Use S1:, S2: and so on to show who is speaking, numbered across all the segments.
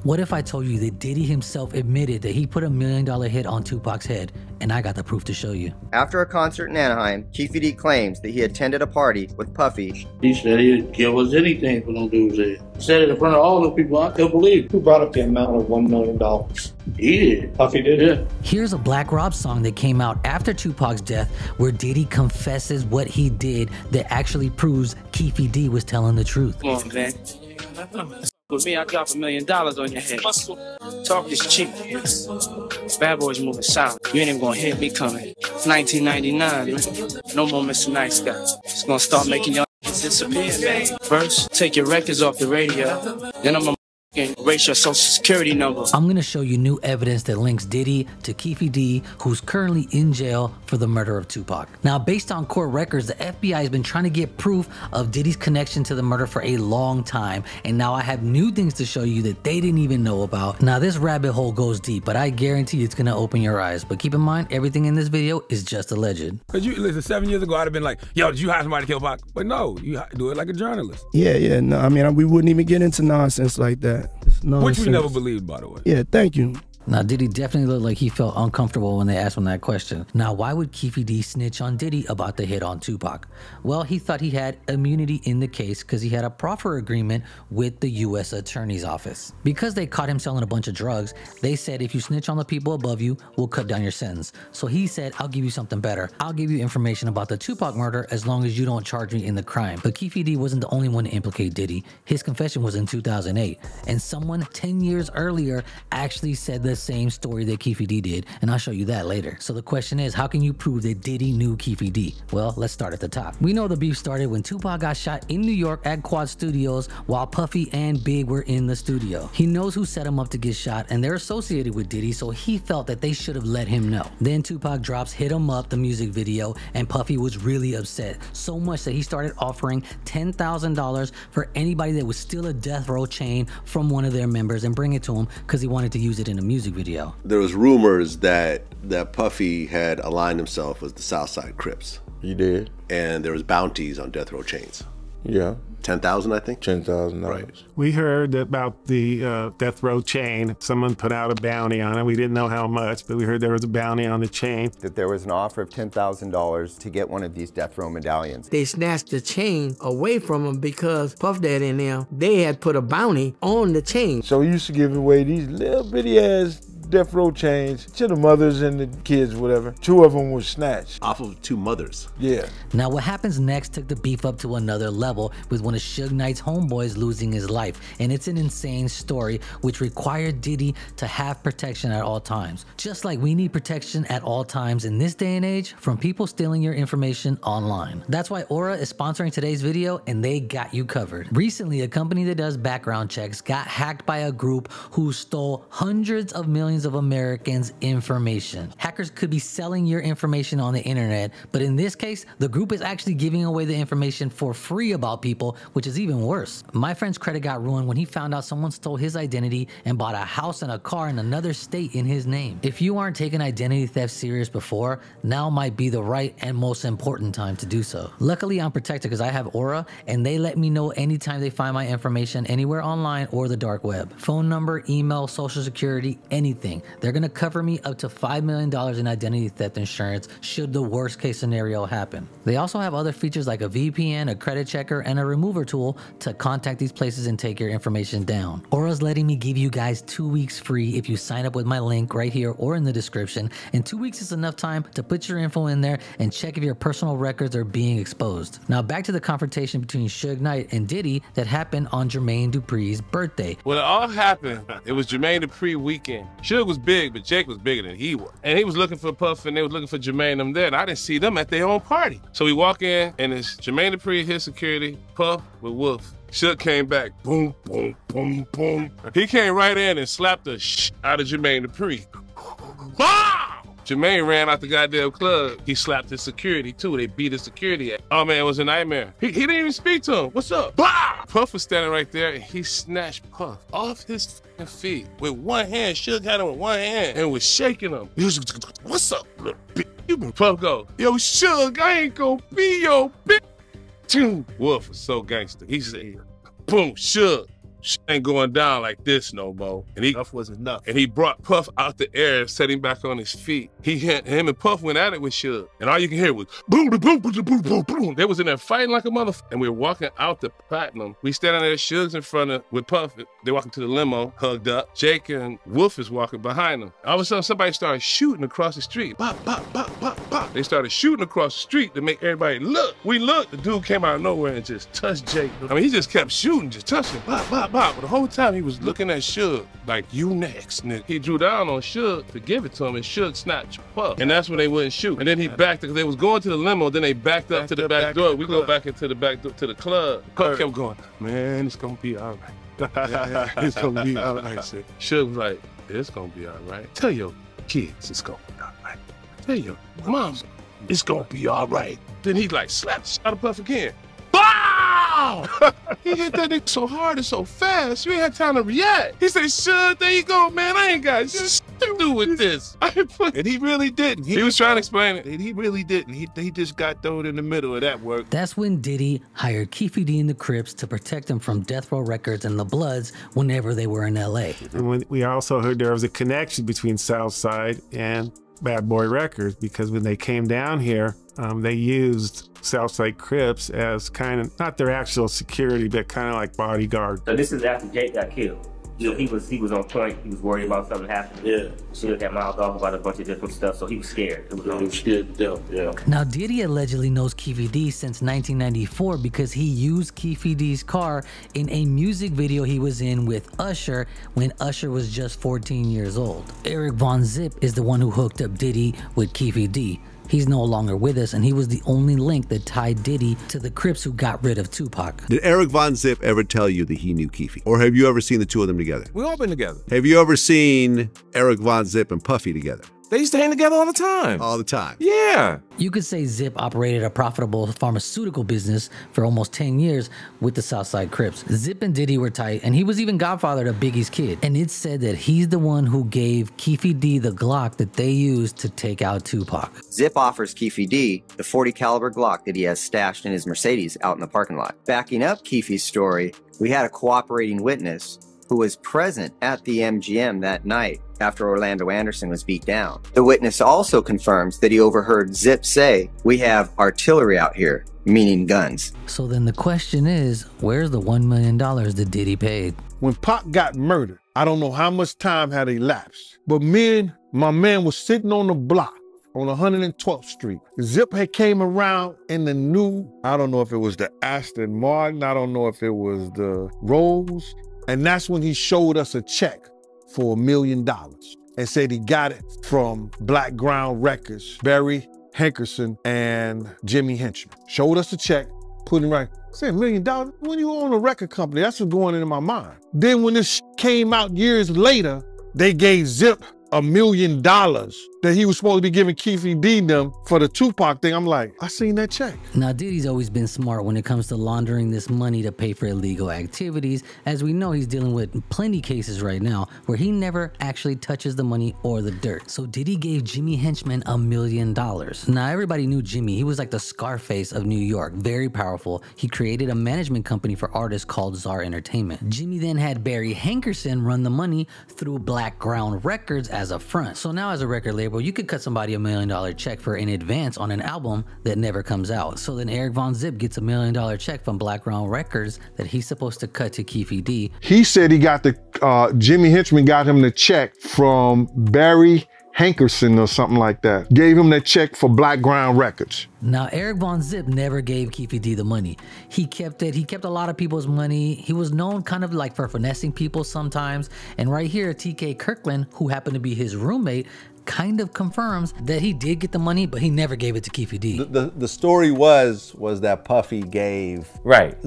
S1: What if I told you that Diddy himself admitted that he put $1 million hit on Tupac's head, and I got the proof to show you?
S2: After a concert in Anaheim, Keefe D claims that he attended a party with Puffy.
S3: He said he'd give us anything for them dudes there. He said it in front of all the people. I couldn't believe it.
S4: Who brought up the amount of $1 million?
S3: He did.
S4: Puffy did?
S3: Yeah.
S1: Here's a Black Rob song that came out after Tupac's death where Diddy confesses what he did that actually proves Keefe D was telling the truth.
S5: Come on, man. With me, I drop $1 million on your head. Talk is cheap. Bad boys moving south. You ain't even gonna hear me coming. It's 1999, man. No more Mr. Nice Guy. It's gonna start making y'all disappear, man. First, take your records off the radio. Then I'm gonna erase your social security number.
S1: I'm gonna show you new evidence that links Diddy to Keefe D, who's currently in jail for the murder of Tupac. Now, based on court records, the FBI has been trying to get proof of Diddy's connection to the murder for a long time, and now I have new things to show you that they didn't even know about. Now, this rabbit hole goes deep, but I guarantee it's gonna open your eyes. But keep in mind, everything in this video is just alleged.
S6: Cause you listen, 7 years ago, I'd have been like, "Yo, did you hire somebody to kill Pac?" But no, you do it like a journalist.
S7: Yeah, no, I mean, we wouldn't even get into nonsense like that.
S6: Which we never believed, by the way.
S7: Yeah, thank you.
S1: Now, Diddy definitely looked like he felt uncomfortable when they asked him that question. Now, why would Keefe D snitch on Diddy about the hit on Tupac? Well, he thought he had immunity in the case because he had a proffer agreement with the U.S. Attorney's Office. Because they caught him selling a bunch of drugs, they said if you snitch on the people above you, we'll cut down your sentence. So he said, I'll give you something better. I'll give you information about the Tupac murder as long as you don't charge me in the crime. But Keefe D wasn't the only one to implicate Diddy. His confession was in 2008, and someone 10 years earlier actually said the same story that Keefe D did, and I'll show you that later. So the question is, how can you prove that Diddy knew Keefe D? Well, let's start at the top. We know the beef started when Tupac got shot in New York at Quad Studios while Puffy and Big were in the studio. He knows who set him up to get shot, and they're associated with Diddy, so he felt that they should have let him know. Then Tupac drops Hit 'Em Up, the music video, and Puffy was really upset, so much that he started offering $10,000 for anybody that would steal a death row chain from one of their members and bring it to him because he wanted to use it in a music video.
S8: There was rumors that Puffy had aligned himself with the Southside Crips.
S9: He did.
S8: And there was bounties on death row chains.
S9: Yeah.
S8: 10,000, I think?
S9: $10,000.
S8: Right.
S4: We heard about the death row chain. Someone put out a bounty on it. We didn't know how much, but we heard there was a bounty on the chain.
S10: That there was an offer of $10,000 to get one of these death row medallions.
S11: They snatched the chain away from him because Puff Daddy and them, they had put a bounty on the chain.
S9: So we used to give away these little bitty ass death row chains to the mothers and the kids, whatever. 2 of them were snatched.
S8: Off of 2 mothers.
S9: Yeah.
S1: Now what happens next took the beef up to another level with one of Suge Knight's homeboys losing his life. And it's an insane story which required Diddy to have protection at all times. Just like we need protection at all times in this day and age from people stealing your information online. That's why Aura is sponsoring today's video, and they got you covered. Recently, a company that does background checks got hacked by a group who stole hundreds of millions of Americans' information. Hackers could be selling your information on the internet, but in this case, the group is actually giving away the information for free about people, which is even worse. My friend's credit got ruined when he found out someone stole his identity and bought a house and a car in another state in his name. If you aren't taking identity theft serious before, now might be the right and most important time to do so. Luckily, I'm protected because I have Aura, and they let me know anytime they find my information anywhere online or the dark web. Phone number, email, social security, anything. They're gonna cover me up to $5 million in identity theft insurance should the worst case scenario happen. They also have other features like a VPN, a credit checker, and a remover tool to contact these places and take your information down. Aura's letting me give you guys 2 weeks free if you sign up with my link right here or in the description, and 2 weeks is enough time to put your info in there and check if your personal records are being exposed. Now back to the confrontation between Suge Knight and Diddy that happened on Jermaine Dupri's birthday.
S12: When it all happened, it was Jermaine Dupri weekend. Suge was big, but Jake was bigger than he was. And he was looking for Puff, and they was looking for Jermaine and them there, and I didn't see them at their own party. So we walk in, and it's Jermaine Dupri, his security, Puff with Wolf. Suge came back, boom, boom, boom, boom. He came right in and slapped the shit out of Jermaine Dupri. Jermaine ran out the goddamn club. He slapped his security too. They beat his security. Oh man, it was a nightmare. He didn't even speak to him. What's up? Bah! Puff was standing right there, and he snatched Puff off his feet with one hand. Suge had him with one hand and was shaking him. He was, what's up, little bitch? Puff go, yo, Suge, I ain't gonna be your bitch. Wolf was so gangster. He said, boom, Suge. shit ain't going down like this no more. And
S9: Enough was enough.
S12: And he brought Puff out the air and set him back on his feet. Him and Puff went at it with Suge. And all you can hear was boom, boom, boom, boom, boom, boom. They was in there fighting like a motherfucker. And we were walking out the Platinum. We standing there, Suge's in front of, with Puff. They walking to the limo, hugged up. Jake and Wolf is walking behind them. All of a sudden, somebody started shooting across the street. Bop, bop, bop, bop, bop. They started shooting across the street to make everybody look. We looked. The dude came out of nowhere and just touched Jake. I mean, he just kept shooting, just touching, bop, bop, bop. But the whole time he was looking at Suge like, you next, nigga. He drew down on Suge to give it to him, and Suge snatched Puff. And that's when they wouldn't shoot. And then he backed, because they was going to the limo, then they backed up to the back door. We go back into the back door to the club. Puff kept going, man, it's gonna be all right. Yeah, it's gonna be all right. Suge was like, it's gonna be all right. Tell your kids it's gonna be all right. Tell your mom it's gonna be all right. Then he like slapped the shot of Puff again. Wow! He hit that nigga so hard and so fast, you ain't had time to react. He said, Suge, there you go, man. I ain't got shit to do with this.
S9: And he really didn't.
S12: He was trying to explain it.
S9: He really didn't. He just got thrown in the middle of that work.
S1: That's when Diddy hired Keefe D and the Crips to protect him from Death Row Records and the Bloods whenever they were in LA.
S4: And we also heard there was a connection between Southside and Bad Boy Records, because when they came down here, they used Southside Crips as kind of, not their actual security, but kind of like bodyguard.
S13: So this is after Jake got killed. You know, he was on point. He was worried about something happening. Yeah. Suge had mouthed off about a bunch of different stuff, so he was scared. He was
S3: scared to death, yeah.
S1: Now, Diddy allegedly knows Keefe D since 1994 because he used Keefe D's car in a music video he was in with Usher when Usher was just 14 years old. Eric Von Zip is the one who hooked up Diddy with Keefe D. He's no longer with us, and he was the only link that tied Diddy to the Crips who got rid of Tupac.
S8: Did Eric Von Zip ever tell you that he knew Keefe? Or have you ever seen the two of them together?
S6: We all been together.
S8: Have you ever seen Eric Von Zip and Puffy together?
S6: They used to hang together all the time.
S8: All the time.
S6: Yeah.
S1: You could say Zip operated a profitable pharmaceutical business for almost 10 years with the Southside Crips. Zip and Diddy were tight, and he was even godfather to Biggie's kid. And it's said that he's the one who gave Keefe D the Glock that they used to take out Tupac.
S2: Zip offers Keefe D the .40 caliber Glock that he has stashed in his Mercedes out in the parking lot. Backing up Keefe's story, we had a cooperating witness who was present at the MGM that night after Orlando Anderson was beat down. The witness also confirms that he overheard Zip say, "We have artillery out here," meaning guns.
S1: So then the question is, where's the $1 million that Diddy paid?
S9: When Pac got murdered, I don't know how much time had elapsed, but me and my man was sitting on the block on 112th Street. Zip had came around in the new, I don't know if it was the Aston Martin, I don't know if it was the Rolls, and that's when he showed us a check for $1 million and said he got it from Black Ground Records, Barry Hankerson and Jimmy Henchman. Showed us the check, put it right. I said, $1 million? When you own a record company, that's what's going into my mind. Then when this came out years later, they gave Zip $1 million that he was supposed to be giving Keefe D them for the Tupac thing. I'm like, I seen that check.
S1: Now, Diddy's always been smart when it comes to laundering this money to pay for illegal activities. As we know, he's dealing with plenty cases right now where he never actually touches the money or the dirt. So Diddy gave Jimmy Henchman $1 million. Now, everybody knew Jimmy. He was like the Scarface of New York, very powerful. He created a management company for artists called Czar Entertainment. Jimmy then had Barry Hankerson run the money through Black Ground Records as a front. So now as a record label, you could cut somebody $1 million check for in advance on an album that never comes out. So then Eric Von Zip gets $1 million check from Black Ground Records that he's supposed to cut to Keefe D.
S9: He said he got the, Jimmy Henchman got him the check from Barry Hankerson or something like that. Gave him that check for Black Ground Records.
S1: Now, Eric Von Zip never gave Keefe D the money. He kept it. He kept a lot of people's money. He was known kind of like for finessing people sometimes. And right here, TK Kirkland, who happened to be his roommate, kind of confirms that he did get the money, but he never gave it to Keefe D.
S8: The story was that Puffy gave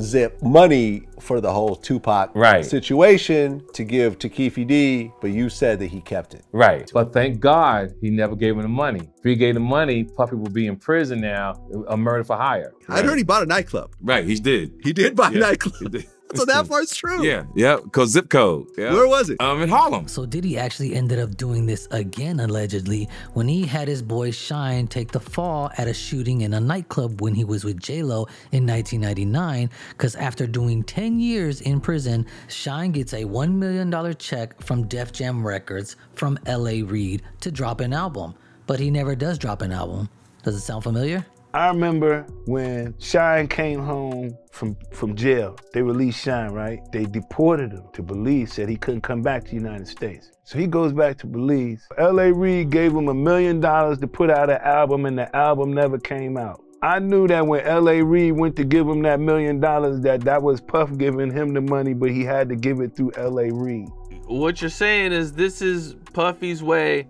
S8: Zip money for the whole Tupac situation to give to Keefe D, but you said that he kept it.
S14: Right, but thank God he never gave him the money. If he gave the money, Puffy would be in prison now, a murder for hire.
S8: I'd heard he bought a nightclub.
S6: Right, he did.
S8: He did buy a nightclub.
S15: So that part's true.
S16: Yeah, because zip code. Yeah.
S15: Where was it?
S16: In Harlem.
S1: So Diddy actually ended up doing this again, allegedly, when he had his boy Shine take the fall at a shooting in a nightclub when he was with J-Lo in 1999, because after doing 10 years in prison, Shine gets a $1 million check from Def Jam Records from L.A. Reid to drop an album. But he never does drop an album. Does it sound familiar?
S9: I remember when Shine came home from jail. They released Shine, right? They deported him to Belize, said he couldn't come back to the United States. So he goes back to Belize. L.A. Reid gave him $1 million to put out an album, and the album never came out. I knew that when L.A. Reid went to give him that $1 million, that was Puff giving him the money, but he had to give it through L.A. Reid.
S17: What you're saying is this is Puffy's way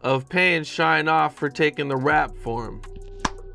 S17: of paying Shine off for taking the rap for him.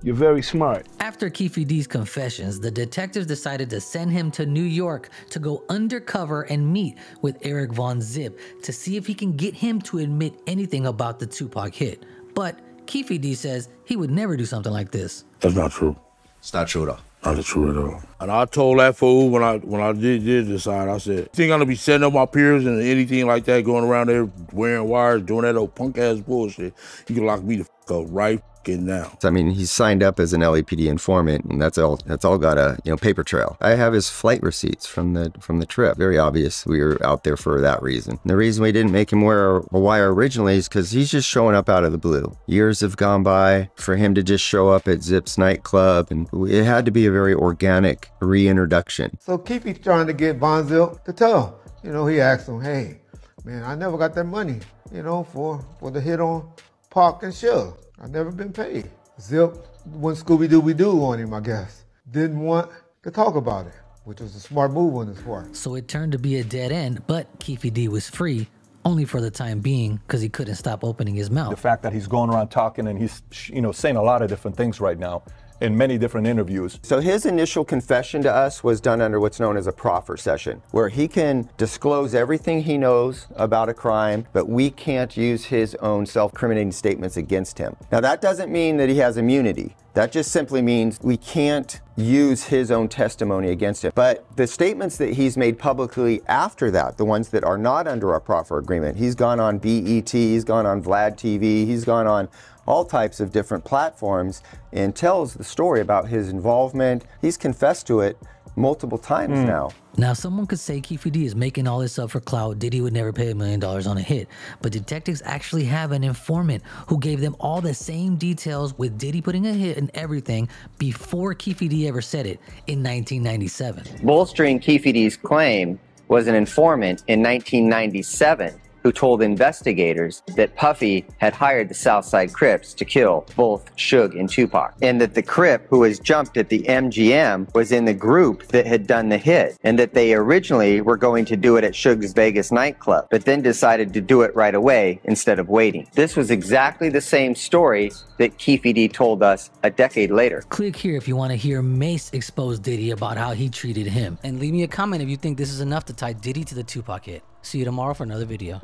S9: You're very smart.
S1: After Keefe D's confessions, the detectives decided to send him to New York to go undercover and meet with Eric Von Zip to see if he can get him to admit anything about the Tupac hit. But Keefe D says he would never do something like this.
S9: That's not true.
S10: It's not true at all.
S9: Not true at all.
S18: And I told that fool when I did decide, I said, think I'm gonna be setting up my peers and anything like that, going around there wearing wires, doing that old punk ass bullshit. You can lock me the fuck up right now.
S2: I mean, he's signed up as an LAPD informant, and that's all got a paper trail. I have his flight receipts from the trip. Very obvious we were out there for that reason. And the reason we didn't make him wear a wire originally is because he's just showing up out of the blue. Years have gone by for him to just show up at Zip's nightclub, and it had to be a very organic reintroduction.
S19: So Keefe's trying to get Von Zip to tell. He asked him, hey, man, I never got that money, for the hit on Pac and Suge. I've never been paid. Zip went Scooby-Dooby-Doo on him, I guess. Didn't want to talk about it, which was a smart move on his part.
S1: So it turned to be a dead end, but Keefe D was free, only for the time being, because he couldn't stop opening his mouth.
S20: The fact that he's going around talking and he's, saying a lot of different things right now in many different interviews.
S2: So his initial confession to us was done under what's known as a proffer session, where he can disclose everything he knows about a crime, but we can't use his own self-incriminating statements against him. Now that doesn't mean that he has immunity. That just simply means we can't use his own testimony against him. But the statements that he's made publicly after that, the ones that are not under our proffer agreement, he's gone on BET, he's gone on Vlad TV, he's gone on all types of different platforms and tells the story about his involvement. He's confessed to it multiple times now.
S1: Now, someone could say Keefe D is making all this up for clout. Diddy would never pay $1 million on a hit. But detectives actually have an informant who gave them all the same details with Diddy putting a hit and everything before Keefe D ever said it in 1997.
S2: Bolstering Keefe D's claim was an informant in 1997 who told investigators that Puffy had hired the Southside Crips to kill both Suge and Tupac, and that the Crip who was jumped at the MGM was in the group that had done the hit, and that they originally were going to do it at Suge's Vegas nightclub, but then decided to do it right away instead of waiting. This was exactly the same story that Keefe D told us a decade later.
S1: Click here if you want to hear Mace expose Diddy about how he treated him, and leave me a comment if you think this is enough to tie Diddy to the Tupac hit. See you tomorrow for another video.